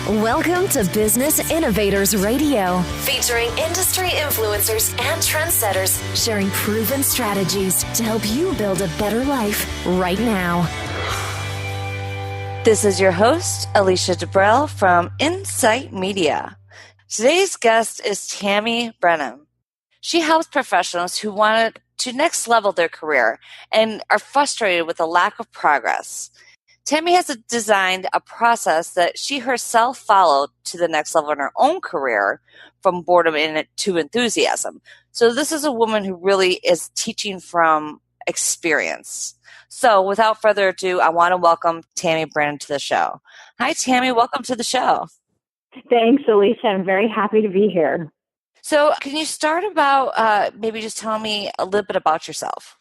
Welcome to Business Innovators Radio, featuring industry influencers and trendsetters sharing proven strategies to help you build a better life right now. This is your host, Alicia Debrell from Insight Media. Today's guest is Tammi Brannan. She helps professionals who want to next level their career and are frustrated with the lack of progress. Tammi has designed a process that she herself followed to the next level in her own career, from boredom to enthusiasm. So this is a woman who really is teaching from experience. So without further ado, I want to welcome Tammi Brannan to the show. Hi, Tammi. Welcome to the show. Thanks, Alicia. I'm very happy to be here. So can you start about maybe just tell me a little bit about yourself?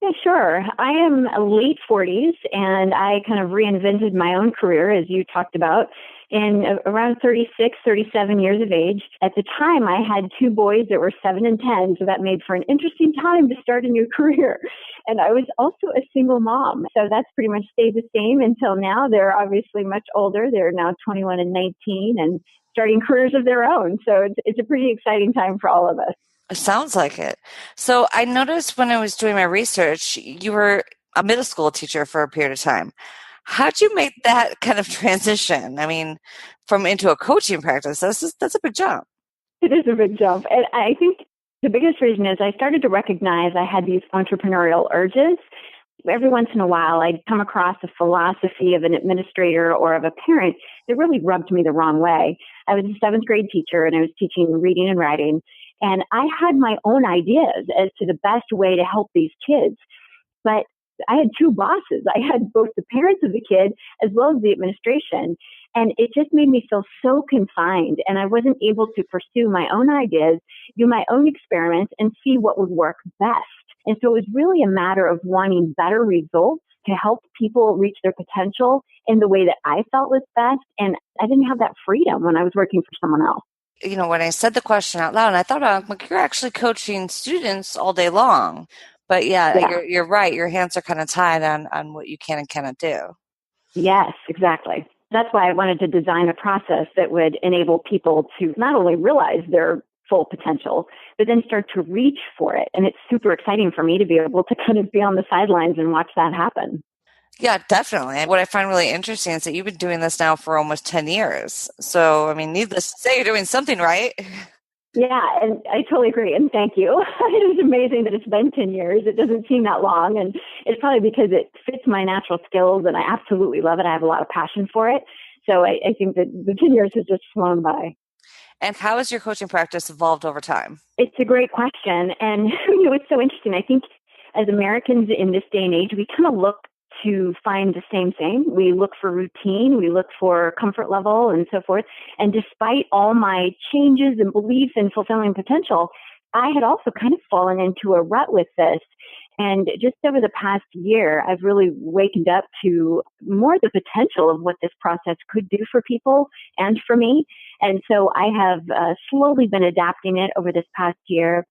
Yeah, sure. I am late 40s, and I kind of reinvented my own career, as you talked about, in around 36, 37 years of age. At the time, I had two boys that were 7 and 10, so that made for an interesting time to start a new career. And I was also a single mom, so that's pretty much stayed the same until now. They're obviously much older. They're now 21 and 19 and starting careers of their own. So it's a pretty exciting time for all of us. It sounds like it. So I noticed when I was doing my research, you were a middle school teacher for a period of time. How'd you make that kind of transition? I mean, from into a coaching practice, that's a big jump. It is a big jump. And I think the biggest reason is I started to recognize I had these entrepreneurial urges. Every once in a while, I'd come across a philosophy of an administrator or of a parent that really rubbed me the wrong way. I was a 7th grade teacher, and I was teaching reading and writing. And I had my own ideas as to the best way to help these kids. But I had two bosses. I had both the parents of the kid as well as the administration. And it just made me feel so confined. And I wasn't able to pursue my own ideas, do my own experiments, and see what would work best. And so it was really a matter of wanting better results to help people reach their potential in the way that I felt was best. And I didn't have that freedom when I was working for someone else. You know, when I said the question out loud, and I thought, like, you're actually coaching students all day long. But yeah. You're right. Your hands are kind of tied on what you can and cannot do. Yes, exactly. That's why I wanted to design a process that would enable people to not only realize their full potential, but then start to reach for it. And it's super exciting for me to be able to kind of be on the sidelines and watch that happen. Yeah, definitely. What I find really interesting is that you've been doing this now for almost 10 years. So, I mean, needless to say, you're doing something right. Yeah, and I totally agree. And thank you. It is amazing that it's been 10 years. It doesn't seem that long. And it's probably because it fits my natural skills and I absolutely love it. I have a lot of passion for it. So I think that the 10 years has just flown by. And how has your coaching practice evolved over time? It's a great question. And it's so interesting. I think as Americans in this day and age, we kind of look to find the same thing. We look for routine, we look for comfort level and so forth. And despite all my changes and beliefs in fulfilling potential, I had also kind of fallen into a rut with this. And just over the past year, I've really wakened up to more the potential of what this process could do for people and for me. And so I have slowly been adapting it over this past year.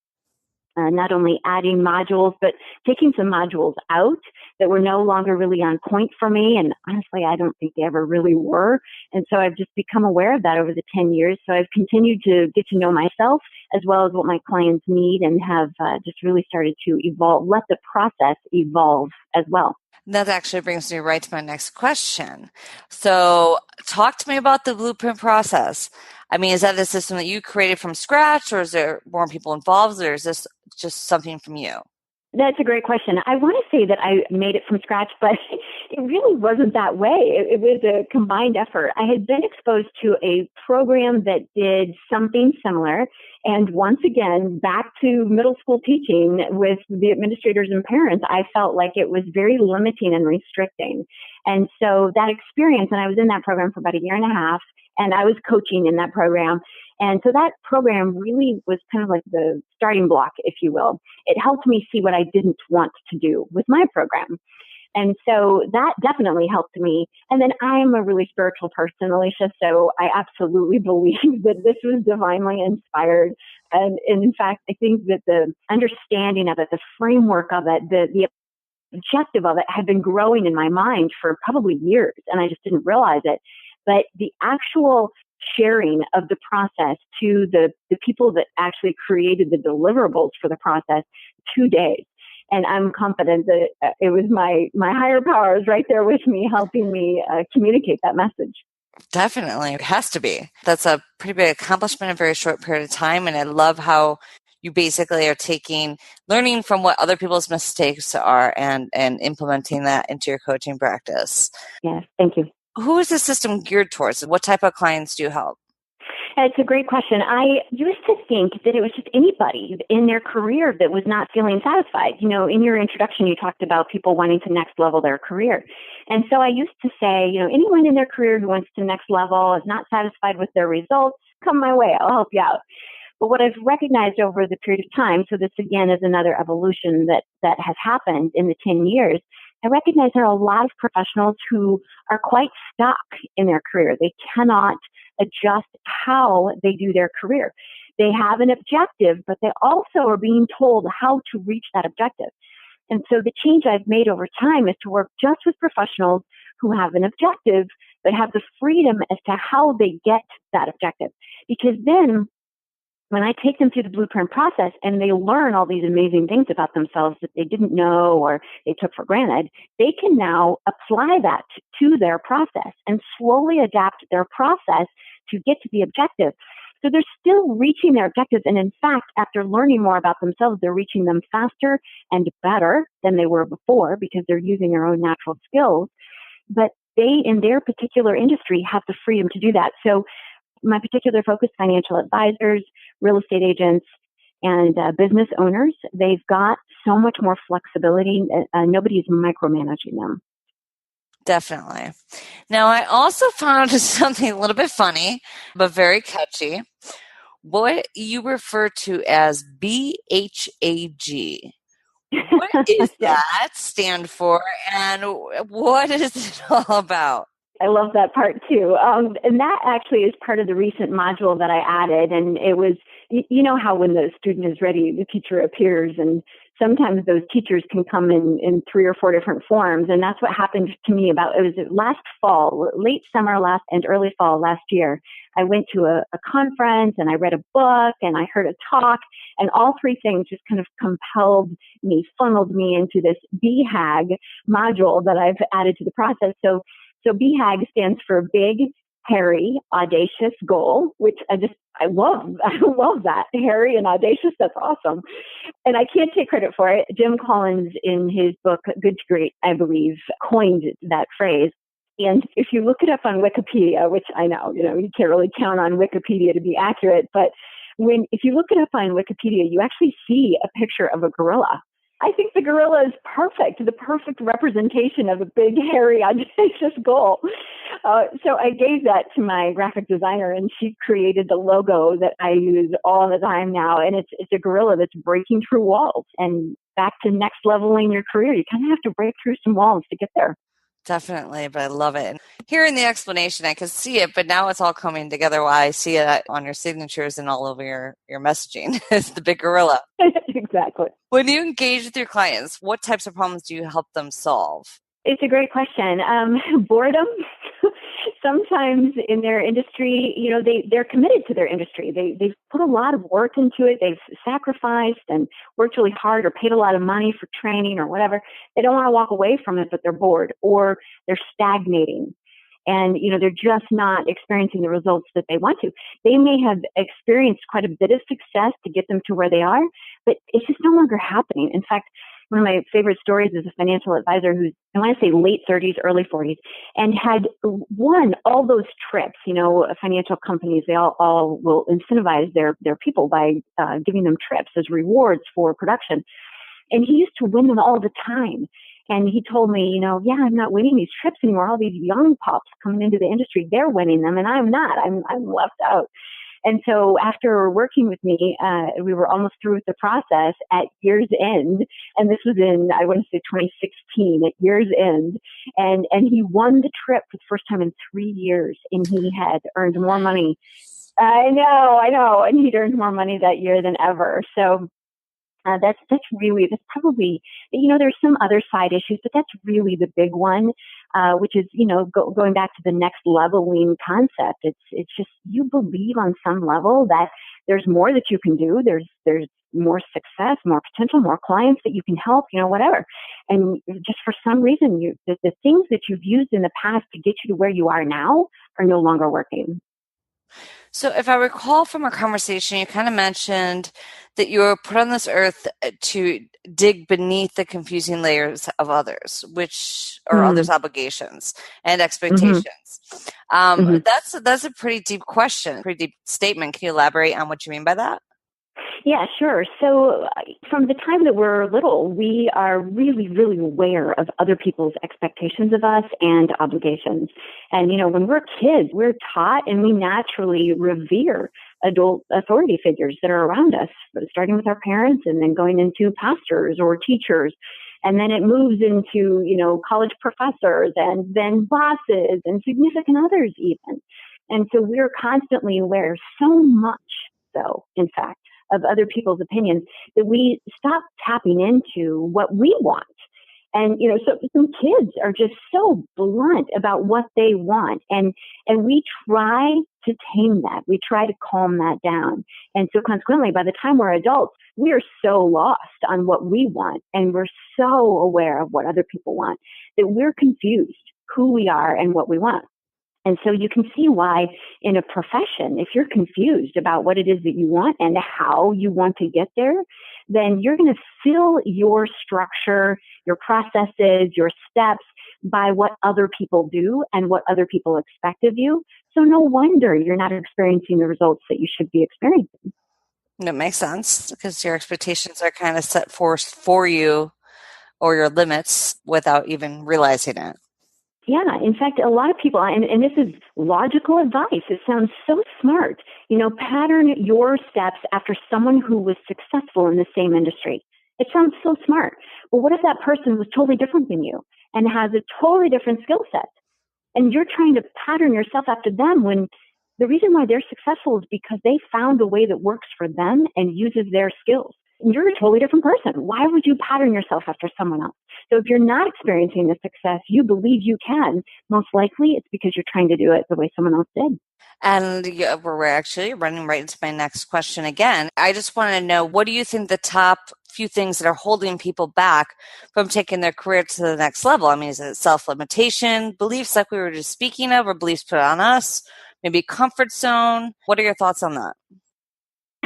Not only adding modules, but taking some modules out that were no longer really on point for me. And honestly, I don't think they ever really were. And so I've just become aware of that over the 10 years. So I've continued to get to know myself as well as what my clients need and have just really started to evolve, let the process evolve as well. That actually brings me right to my next question. So talk to me about the blueprint process. I mean, is that a system that you created from scratch, or is there more people involved, or is this just something from you? That's a great question. I want to say that I made it from scratch, but it really wasn't that way. It was a combined effort. I had been exposed to a program that did something similar. And once again, back to middle school teaching with the administrators and parents, I felt like it was very limiting and restricting. And so that experience, and I was in that program for about a year and a half, and I was coaching in that program. And so that program really was kind of like the starting block, if you will. It helped me see what I didn't want to do with my program. And so that definitely helped me. And then I am a really spiritual person, Alicia, so I absolutely believe that this was divinely inspired. And in fact, I think that the understanding of it, the framework of it, the objective of it had been growing in my mind for probably years, and I just didn't realize it. but the actual sharing of the process to the people that actually created the deliverables for the process, 2 days. And I'm confident that it was my higher powers right there with me, helping me communicate that message. Definitely. It has to be. That's a pretty big accomplishment in a very short period of time. And I love how you basically are learning from what other people's mistakes are and implementing that into your coaching practice. Yes, thank you. Who is the system geared towards? What type of clients do you help? It's a great question. I used to think that it was just anybody in their career that was not feeling satisfied. You know, in your introduction, you talked about people wanting to next level their career. And so I used to say, you know, anyone in their career who wants to next level is not satisfied with their results, come my way, I'll help you out. But what I've recognized over the period of time, so this again is another evolution that has happened in the 10 years, I recognize there are a lot of professionals who are quite stuck in their career. They cannot adjust how they do their career. They have an objective, but they also are being told how to reach that objective. And so the change I've made over time is to work just with professionals who have an objective, but have the freedom as to how they get that objective. Because then when I take them through the blueprint process and they learn all these amazing things about themselves that they didn't know or they took for granted, they can now apply that to their process and slowly adapt their process to get to the objective. So they're still reaching their objectives. And in fact, after learning more about themselves, they're reaching them faster and better than they were before because they're using their own natural skills. But they, in their particular industry, have the freedom to do that. So my particular focus, financial advisors, real estate agents, and business owners, they've got so much more flexibility. Nobody's micromanaging them. Definitely. Now, I also found something a little bit funny, but very catchy. What you refer to as BHAG. What is that stand for, and what is it all about? I love that part too. And that actually is part of the recent module that I added. And it was, you know how when the student is ready, the teacher appears, and sometimes those teachers can come in 3 or 4 different forms. And that's what happened to me it was last fall, late summer and early fall last year. I went to a conference and I read a book and I heard a talk, and all 3 things just kind of funneled me into this BHAG module that I've added to the process. So BHAG stands for Big, Hairy, Audacious Goal, which I love. I love that. Hairy and audacious, that's awesome. And I can't take credit for it. Jim Collins, in his book, Good to Great, I believe, coined that phrase. And if you look it up on Wikipedia, which I know, you can't really count on Wikipedia to be accurate, but if you look it up on Wikipedia, you actually see a picture of a gorilla. I think the gorilla is the perfect representation of a big, hairy, audacious goal. So I gave that to my graphic designer, and she created the logo that I use all the time now. And it's a gorilla that's breaking through walls. And back to next leveling your career, you kind of have to break through some walls to get there. Definitely, but I love it. And hearing the explanation, I could see it, but now it's all coming together while I see it on your signatures and all over your messaging. It's the big gorilla. Exactly. When you engage with your clients, what types of problems do you help them solve? It's a great question. Boredom. Sometimes in their industry, they're committed to their industry. They've put a lot of work into it. They've sacrificed and worked really hard or paid a lot of money for training or whatever. They don't want to walk away from it, but they're bored or they're stagnating. And, they're just not experiencing the results that they want to. They may have experienced quite a bit of success to get them to where they are, but it's just no longer happening. In fact, one of my favorite stories is a financial advisor who's, I want to say late 30s, early 40s, and had won all those trips. Financial companies, they all will incentivize their people by giving them trips as rewards for production. And he used to win them all the time. And he told me, I'm not winning these trips anymore. All these young pups coming into the industry, they're winning them, and I'm not. I'm left out. And so after working with me, we were almost through with the process at year's end. And this was in, I want to say 2016 at year's end. And he won the trip for the first time in 3 years. And he had earned more money. I know. And he'd earned more money that year than ever. So that's probably, there's some other side issues, but that's really the big one. which is, going back to the next leveling concept. It's just, you believe on some level that there's more that you can do. There's more success, more potential, more clients that you can help, whatever. And just for some reason, the things that you've used in the past to get you to where you are now are no longer working. So if I recall from our conversation, you kind of mentioned that you were put on this earth to dig beneath the confusing layers of others, which are others' obligations and expectations. That's a pretty deep question, pretty deep statement. Can you elaborate on what you mean by that? Yeah, sure. So from the time that we're little, we are really, really aware of other people's expectations of us and obligations. And, when we're kids, we're taught and we naturally revere adult authority figures that are around us, starting with our parents and then going into pastors or teachers. And then it moves into, college professors and then bosses and significant others even. And so we're constantly aware, so much so, in fact, of other people's opinions that we stop tapping into what we want. And, so some kids are just so blunt about what they want. And we try to tame that. We try to calm that down. And so consequently, by the time we're adults, we are so lost on what we want. And we're so aware of what other people want that we're confused who we are and what we want. And so you can see why in a profession, if you're confused about what it is that you want and how you want to get there, then you're going to fill your structure, your processes, your steps by what other people do and what other people expect of you. So no wonder you're not experiencing the results that you should be experiencing. That makes sense because your expectations are kind of set forth for you or your limits without even realizing it. Yeah, in fact, a lot of people, and this is logical advice, it sounds so smart, pattern your steps after someone who was successful in the same industry. It sounds so smart. But what if that person was totally different than you and has a totally different skill set? And you're trying to pattern yourself after them when the reason why they're successful is because they found a way that works for them and uses their skills. You're a totally different person. Why would you pattern yourself after someone else? So if you're not experiencing the success you believe you can, most likely it's because you're trying to do it the way someone else did. And we're actually running right into my next question again. I just want to know, what do you think the top few things that are holding people back from taking their career to the next level? I mean, is it self-limitation, beliefs like we were just speaking of, or beliefs put on us, maybe comfort zone? What are your thoughts on that?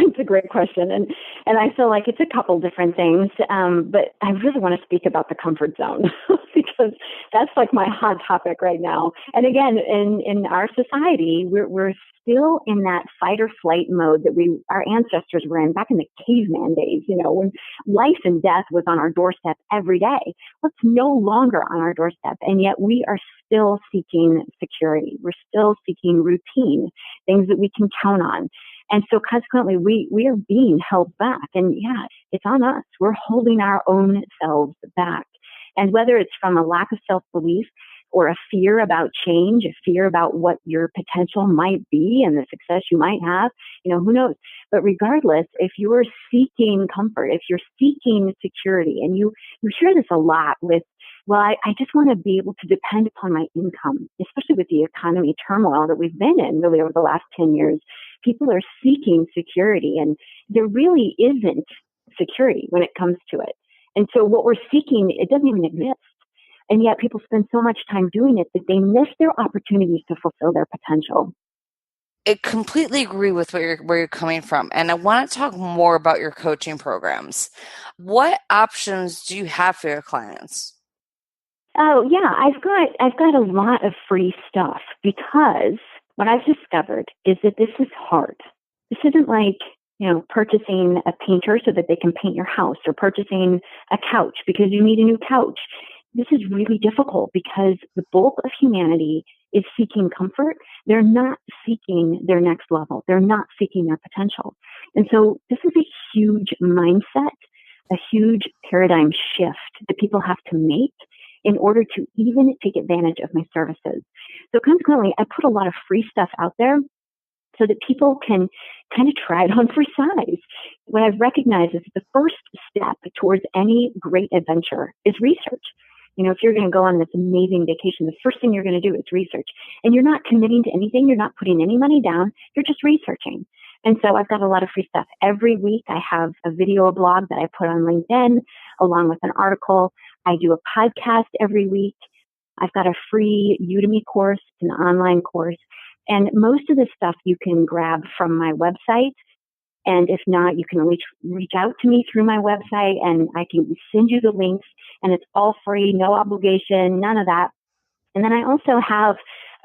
It's a great question. And I feel like it's a couple different things. But I really want to speak about the comfort zone because that's like my hot topic right now. And again, in our society, we're still in that fight or flight mode that our ancestors were in back in the caveman days, when life and death was on our doorstep every day. Well, it's no longer on our doorstep. And yet we are still seeking security. We're still seeking routine, things that we can count on. And so consequently, we are being held back. And yeah, it's on us. We're holding our own selves back. And whether it's from a lack of self-belief or a fear about change, a fear about what your potential might be and the success you might have, who knows? But regardless, if you're seeking comfort, if you're seeking security, and you hear this a lot with, well, I just want to be able to depend upon my income, especially with the economy turmoil that we've been in really over the last 10 years. People are seeking security, and there really isn't security when it comes to it. And so what we're seeking, it doesn't even exist. And yet people spend so much time doing it that they miss their opportunities to fulfill their potential. I completely agree with where you're coming from. And I want to talk more about your coaching programs. What options do you have for your clients? Oh, yeah, I've got a lot of free stuff because what I've discovered is that this is hard. This isn't like, purchasing a painter so that they can paint your house or purchasing a couch because you need a new couch. This is really difficult because the bulk of humanity is seeking comfort. They're not seeking their next level. They're not seeking their potential. And so this is a huge mindset, a huge paradigm shift that people have to make in order to even take advantage of my services. So consequently, I put a lot of free stuff out there so that people can kind of try it on for size. What I've recognized is the first step towards any great adventure is research. If you're going to go on this amazing vacation, the first thing you're going to do is research. And you're not committing to anything. You're not putting any money down. You're just researching. And so I've got a lot of free stuff. Every week I have a video blog that I put on LinkedIn along with an article. I do a podcast every week. I've got a free Udemy course, an online course. And most of this stuff you can grab from my website. And if not, you can reach out to me through my website and I can send you the links, and it's all free, no obligation, none of that. And then I also have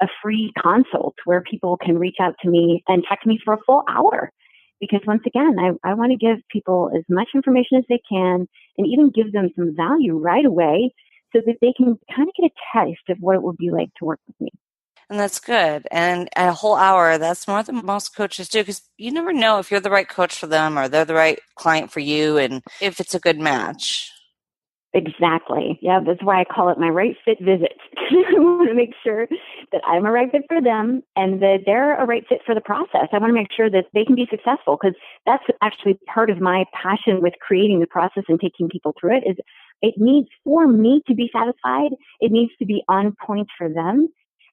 a free consult where people can reach out to me and talk to me for a full hour. Because once again, I want to give people as much information as they can and even give them some value right away so that they can kind of get a taste of what it would be like to work with me. And that's good. And a whole hour, that's more than most coaches do, because you never know if you're the right coach for them or they're the right client for you and if it's a good match. Exactly. Yeah, that's why I call it my right fit visit. I want to make sure that I'm a right fit for them and that they're a right fit for the process. I want to make sure that they can be successful, because that's actually part of my passion with creating the process and taking people through it. Is it needs for me to be satisfied. It needs to be on point for them.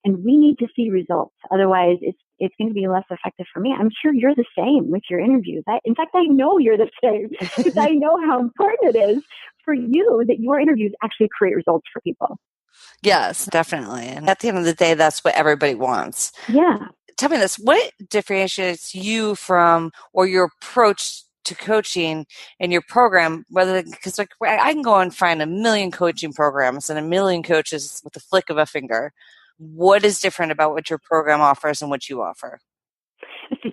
And we need to see results. Otherwise, it's going to be less effective for me. I'm sure you're the same with your interviews. In fact, I know you're the same because I know how important it is for you that your interviews actually create results for people. Yes, definitely. And at the end of the day, that's what everybody wants. Yeah. Tell me this, what differentiates you from, or your approach to coaching in your program, because I can go and find a million coaching programs and a million coaches with the flick of a finger. What is different about what your program offers and what you offer?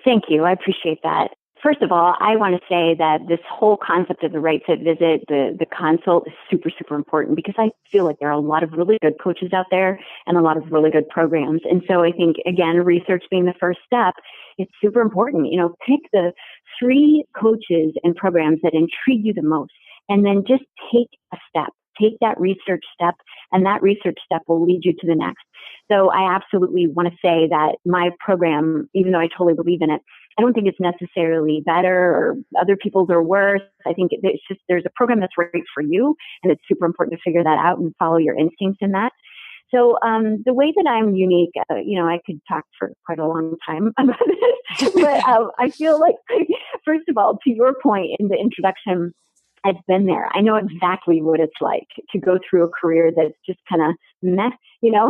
Thank you. I appreciate that. First of all, I want to say that this whole concept of the right fit visit, the consult, is super, super important, because I feel like there are a lot of really good coaches out there and a lot of really good programs. And so I think, again, research being the first step, it's super important. Pick the 3 coaches and programs that intrigue you the most, and then just take a step. Take that research step, and that research step will lead you to the next. So I absolutely want to say that my program, even though I totally believe in it, I don't think it's necessarily better or other people's are worse. I think it's just there's a program that's right for you, and it's super important to figure that out and follow your instincts in that. So the way that I'm unique, I could talk for quite a long time about this, but I feel like, first of all, to your point in the introduction, I've been there. I know exactly what it's like to go through a career that's just kind of meh,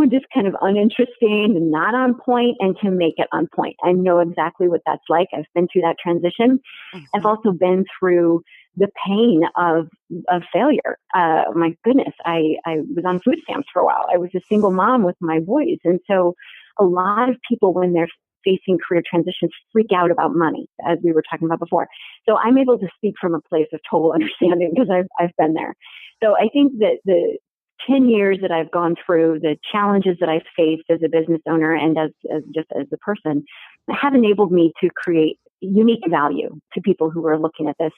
just kind of uninteresting and not on point, and to make it on point. I know exactly what that's like. I've been through that transition. Mm-hmm. I've also been through the pain of failure. My goodness, I was on food stamps for a while. I was a single mom with my boys. And so a lot of people, when they're facing career transitions, freak out about money, as we were talking about before. So I'm able to speak from a place of total understanding because I've been there. So I think that the 10 years that I've gone through, the challenges that I've faced as a business owner and as a person, have enabled me to create unique value to people who are looking at this.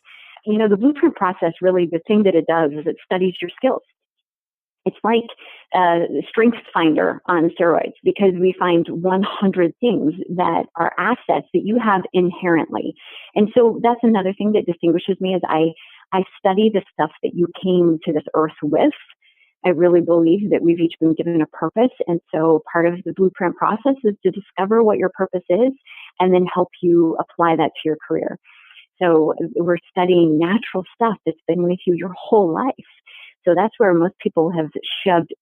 The blueprint process, really, the thing that it does is it studies your skills. It's like a strength finder on steroids, because we find 100 things that are assets that you have inherently. And so that's another thing that distinguishes me, is I study the stuff that you came to this earth with. I really believe that we've each been given a purpose. And so part of the blueprint process is to discover what your purpose is and then help you apply that to your career. So we're studying natural stuff that's been with you your whole life. So that's where most people have shoved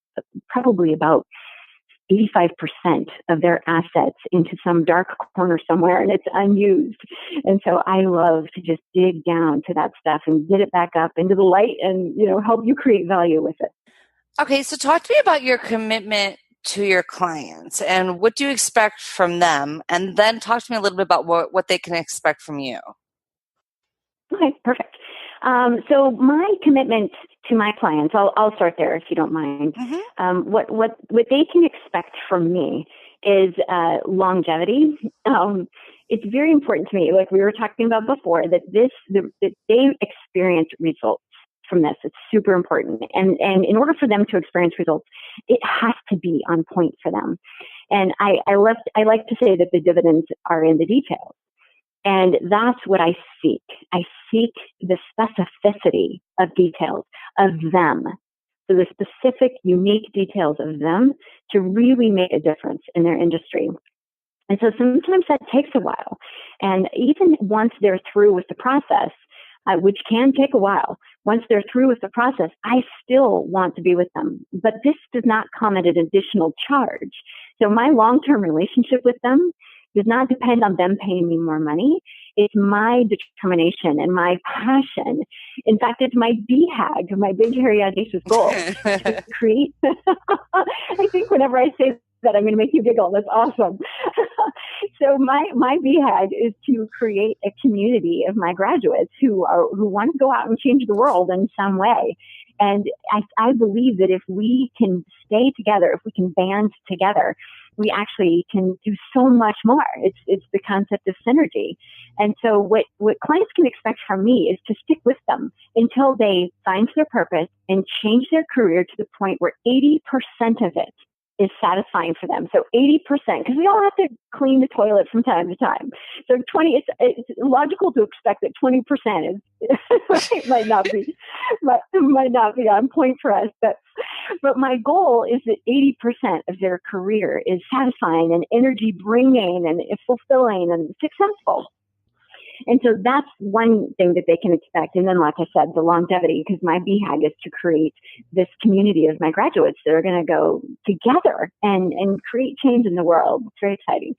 probably about 85% of their assets into some dark corner somewhere, and it's unused. And so I love to just dig down to that stuff and get it back up into the light and, help you create value with it. Okay, so talk to me about your commitment to your clients and what do you expect from them? And then talk to me a little bit about what they can expect from you. Okay, perfect. So my commitment to my clients, I'll start there if you don't mind. Mm-hmm. What they can expect from me is longevity. It's very important to me, like we were talking about before, that that they experience results from this. It's super important. And in order for them to experience results, it has to be on point for them. And I like to say that the dividends are in the details. And that's what I seek. I seek the specificity of details of them So the specific, unique details of them to really make a difference in their industry. And so sometimes that takes a while. And even once they're through with the process, which can take a while, once they're through with the process, I still want to be with them. But this does not come at an additional charge. So my long-term relationship with them does not depend on them paying me more money. It's my determination and my passion. In fact, it's my BHAG, my big, hairy, audacious goal to create. I think whenever I say that, I'm going to make you giggle. That's awesome. So my BHAG is to create a community of my graduates who want to go out and change the world in some way. And I believe that if we can stay together, if we can band together, we actually can do so much more. It's the concept of synergy. And so what clients can expect from me is to stick with them until they find their purpose and change their career to the point where 80% of it is satisfying for them. So 80%, because we all have to clean the toilet from time to time. So 20, it's logical to expect that 20% is might not be on point for us. But my goal is that 80% of their career is satisfying and energy bringing and fulfilling and successful. And so that's one thing that they can expect. And then, like I said, the longevity, because my BHAG is to create this community of my graduates that are going to go together and create change in the world. It's very exciting.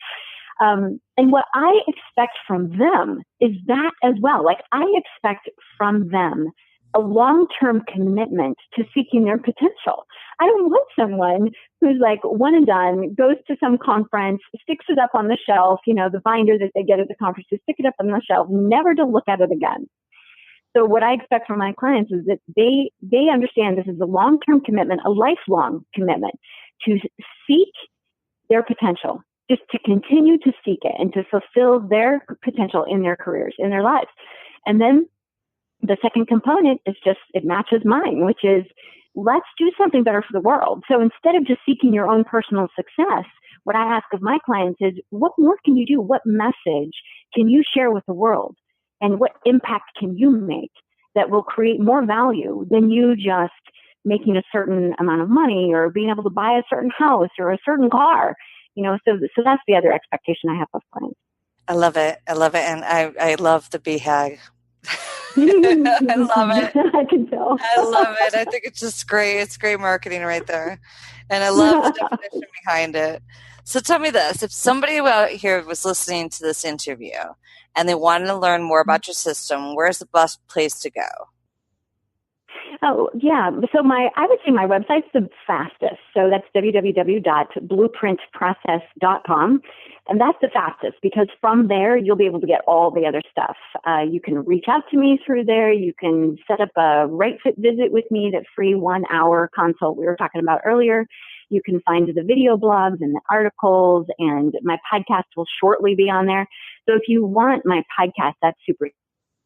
And what I expect from them is that as well. Like I expect from them a long-term commitment to seeking their potential. I don't want someone who's like one and done, goes to some conference, sticks it up on the shelf, the binder that they get at the conference, to stick it up on the shelf, never to look at it again. So what I expect from my clients is that they understand this is a long-term commitment, a lifelong commitment to seek their potential, just to continue to seek it and to fulfill their potential in their careers, in their lives. And then the second component is just, it matches mine, which is let's do something better for the world. So instead of just seeking your own personal success, what I ask of my clients is, what more can you do? What message can you share with the world? And what impact can you make that will create more value than you just making a certain amount of money or being able to buy a certain house or a certain car? So that's the other expectation I have of clients. I love it. And I love the BHAG. I love it. I can tell. I love it. I think it's just great. It's great marketing right there. And I love the definition behind it. So tell me this, if somebody out here was listening to this interview and they wanted to learn more about your system, where's the best place to go? Oh, yeah. So I would say my website's the fastest. So that's www.blueprintprocess.com. And that's the fastest because from there, you'll be able to get all the other stuff. You can reach out to me through there. You can set up a Right Fit visit with me, that free 1-hour consult we were talking about earlier. You can find the video blogs and the articles, and my podcast will shortly be on there. So if you want my podcast, that's super.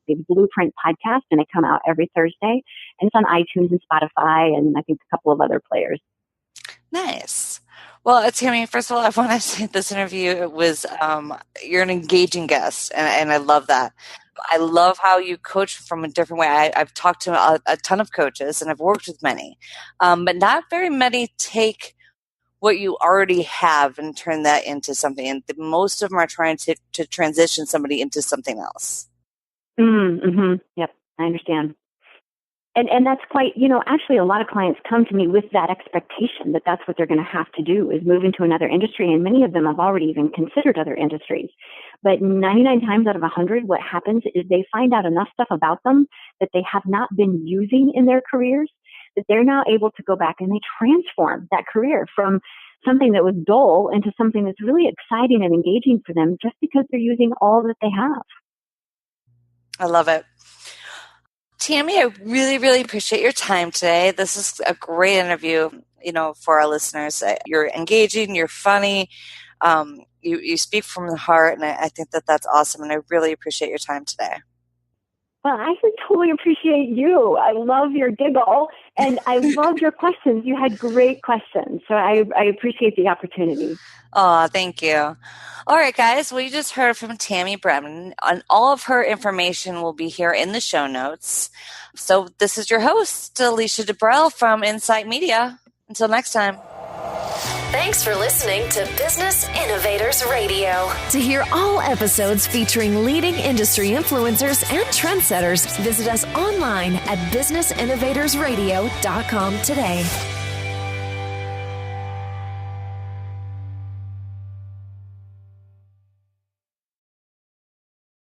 The Blueprint podcast, and they come out every Thursday, and it's on iTunes and Spotify, and I think a couple of other players. Nice. Well, Tammi, first of all, I want to say this interview was you're an engaging guest, and I love that. I love how you coach from a different way. I've talked to a ton of coaches, and I've worked with many, but not very many take what you already have and turn that into something. And most of them are trying to transition somebody into something else. Mm-hmm. Yep, I understand. And that's quite, actually a lot of clients come to me with that expectation that that's what they're going to have to do, is move into another industry. And many of them have already even considered other industries. But 99 times out of 100, what happens is they find out enough stuff about them that they have not been using in their careers, that they're now able to go back and they transform that career from something that was dull into something that's really exciting and engaging for them just because they're using all that they have. I love it. Tammi, I really, really appreciate your time today. This is a great interview, for our listeners. You're engaging, you're funny, you speak from the heart, and I think that that's awesome, and I really appreciate your time today. Well, I totally appreciate you. I love your giggle, and I loved your questions. You had great questions, so I appreciate the opportunity. Oh, thank you. All right, guys. We just heard from Tammi Brannan, and all of her information will be here in the show notes. So this is your host, Alicia Debrell from Insight Media. Until next time. Thanks for listening to Business Innovators Radio. To hear all episodes featuring leading industry influencers and trendsetters, visit us online at businessinnovatorsradio.com today.